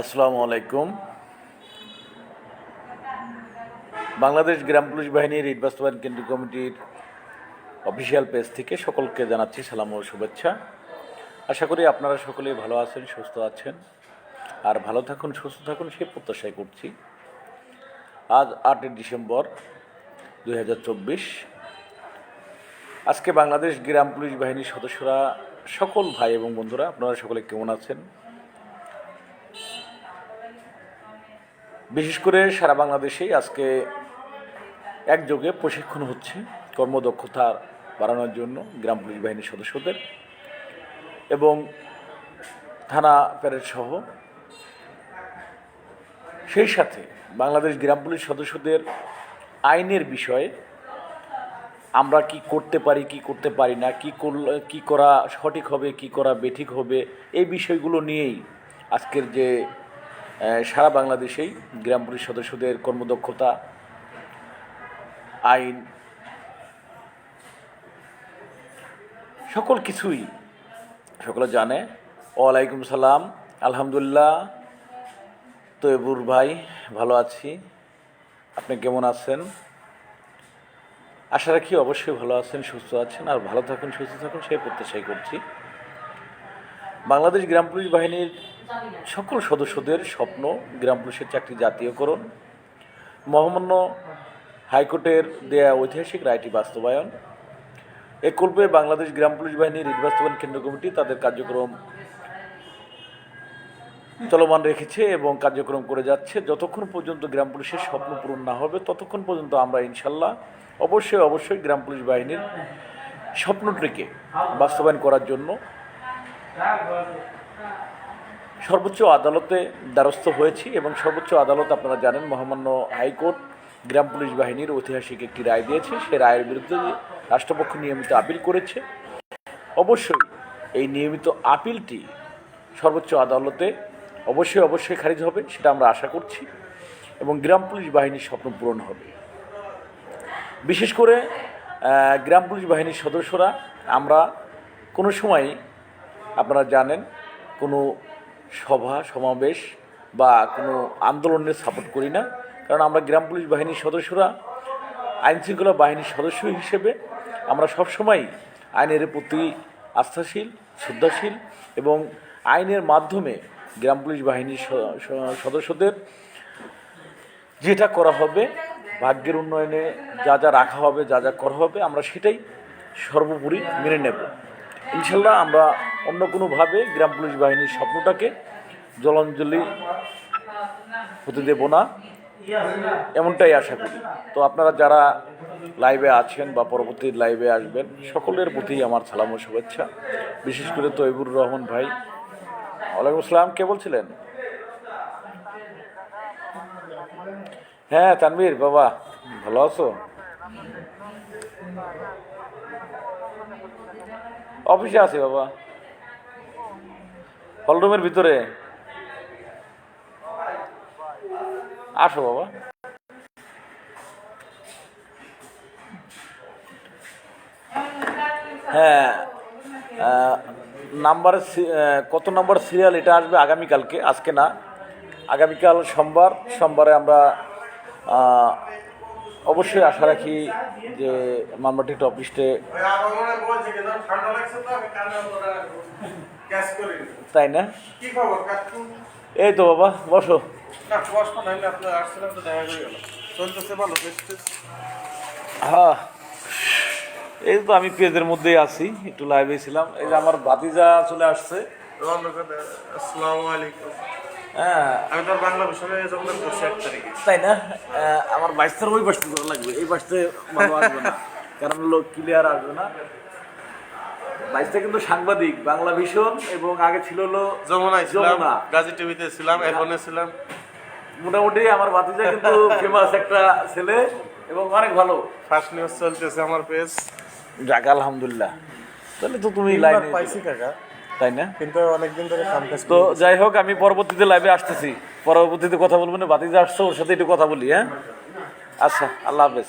আসসালামু আলাইকুম। বাংলাদেশ গ্রাম পুলিশ বাহিনীর রিট বাস্তবায়ন কেন্দ্রীয় কমিটির অফিসিয়াল পেজ থেকে সকলকে জানাচ্ছি সালাম ও শুভেচ্ছা। আশা করি আপনারা সকলেই ভালো আছেন, সুস্থ আছেন, আর ভালো থাকুন, সুস্থ থাকুন সেই প্রত্যাশাই করছি। আজ 8 ডিসেম্বর 2024। আজকে বাংলাদেশ গ্রাম পুলিশ বাহিনীর সদস্যরা, সকল ভাই এবং বন্ধুরা, আপনারা সকলে কেমন আছেন? বিশেষ করে সারা বাংলাদেশেই আজকে একযোগে প্রশিক্ষণ হচ্ছে কর্মদক্ষতা বাড়ানোর জন্য গ্রাম পুলিশ বাহিনীর সদস্যদের এবং থানা প্যারেড সহ। সেই সাথে বাংলাদেশ গ্রাম পুলিশ সদস্যদের আইনের বিষয়ে আমরা কি করতে পারি, কি করতে পারি না, কি করা সঠিক হবে, কি করা বেঠিক হবে, এই বিষয়গুলো নিয়েই আজকের যে সারা বাংলাদেশেই গ্রাম পুলিশ সদস্যদের কর্মদক্ষতা, আইন, সকল কিছুই সকলে জানে। ওয়ালাইকুম সালাম। আলহামদুলিল্লাহ, তৈবুর ভাই ভালো আছি। আপনি কেমন আছেন? আশা রাখি অবশ্যই ভালো আছেন, সুস্থ আছেন, আর ভালো থাকুন, সুস্থ থাকুন সেই প্রত্যাশাই করছি। বাংলাদেশ গ্রাম পুলিশ বাহিনীর সকল সদস্যদের স্বপ্ন গ্রাম পুলিশের চাকরি জাতীয়করণ, মহামান্য হাইকোর্টের দেয়া ঐতিহাসিক রায়টি বাস্তবায়ন। এ কল্পে বাংলাদেশ গ্রাম পুলিশ বাহিনীর রিট বাস্তবায়ন কেন্দ্র কমিটি তাদের কার্যক্রম চলমান রেখেছে এবং কার্যক্রম করে যাচ্ছে। যতক্ষণ পর্যন্ত গ্রাম পুলিশের স্বপ্ন পূরণ না হবে ততক্ষণ পর্যন্ত আমরা ইনশাল্লাহ অবশ্যই গ্রাম পুলিশ বাহিনীর স্বপ্নটিকে বাস্তবায়ন করার জন্য সর্বোচ্চ আদালতে দ্বারস্থ হয়েছি এবং সর্বোচ্চ আদালত, আপনারা জানেন, মহামান্য হাইকোর্ট গ্রাম পুলিশ বাহিনীর ঐতিহাসিক একটি রায় দিয়েছে। সেই রায়ের বিরুদ্ধে রাষ্ট্রপক্ষ নিয়মিত আপিল করেছে। অবশ্যই এই নিয়মিত আপিলটি সর্বোচ্চ আদালতে অবশ্যই খারিজ হবে, সেটা আমরা আশা করছি, এবং গ্রাম পুলিশ বাহিনীর স্বপ্ন পূরণ হবে। বিশেষ করে গ্রাম পুলিশ বাহিনীর সদস্যরা আমরা কোনো সময়, আপনারা জানেন, কোনো সভা সমাবেশ বা কোনো আন্দোলনের সাপোর্ট করি না, কারণ আমরা গ্রাম পুলিশ বাহিনীর সদস্যরা আইনশৃঙ্খলা বাহিনীর সদস্য হিসেবে আমরা সবসময় আইনের প্রতি আস্থাশীল, শ্রদ্ধাশীল এবং আইনের মাধ্যমে গ্রাম পুলিশ বাহিনীর সদস্যদের যেটা করা হবে, ভাগ্যের উন্নয়নে যা যা রাখা হবে, যা যা করা হবে, আমরা সেটাই সর্বোপরি মেনে নেব ইনশাল্লাহ। আমরা অন্য কোনোভাবে গ্রাম পুলিশ বাহিনীর স্বপ্নটাকে জলাঞ্জলি হতে দেব না, এমনটাই আশা করি। তো আপনারা যারা লাইভে আছেন বা পরবর্তী লাইভে আসবেন, সকলের প্রতি আমার সালাম ও শুভেচ্ছা। বিশেষ করে তৈবুর রহমান ভাই। ওয়ালাইকুম আসসালাম। কে বলছিলেন? হ্যাঁ, তানভীর বাবা, ভালো আছো? অফিসে আছি বাবা, হলরুমের ভিতরে। আসো বাবা। হ্যাঁ, নাম্বার কত নম্বর সিরিয়াল এটা আসবে আগামীকালকে, আজকে না, আগামীকাল সোমবারে আমরা অবশ্যই আশা রাখি যে মামলাটির অফিসে, তাই না? এই তো বাবা, বসো। হ্যাঁ, এই তো আমি পেজের মধ্যেই আছি, একটু লাইভে ছিলাম। এই যে আমার ভাতিজা চলে আসছে। হ্যাঁ, আমি তো বাংলা বিষয়ে যোগদান করছি 1 তারিখে, তাই না? আমার 22 ওই বাসতে লাগবে, এই বাসতে ভালো আসবে না, কারণ লোক ক্লিয়ার আসবে না। 22 কিন্তু সাংবাদিক, বাংলা ভিশন, এবং আগে ছিল হলো যমুনা, গাজী টিভিতে ছিলাম, এখনো ছিলাম। মোটামুটি আমার ভাতিজা কিন্তু ফেমাস একটা ছেলে এবং অনেক ভালো। ফার্স্ট নিউজ চলতেছে আমার পেজ। যাক, আলহামদুলিল্লাহ। তাহলে তো তুমি লাইনে পাইছি কাকা, তাই না? কিন্তু অনেকদিন ধরে তো যাই হোক, আমি পরবর্তীতে লাইভে আসতেছি, পরবর্তীতে কথা বলবো না। ভাতিজা আসছে, ওর সাথে একটু কথা বলি। হ্যাঁ, আচ্ছা, আল্লাহ হাফেজ।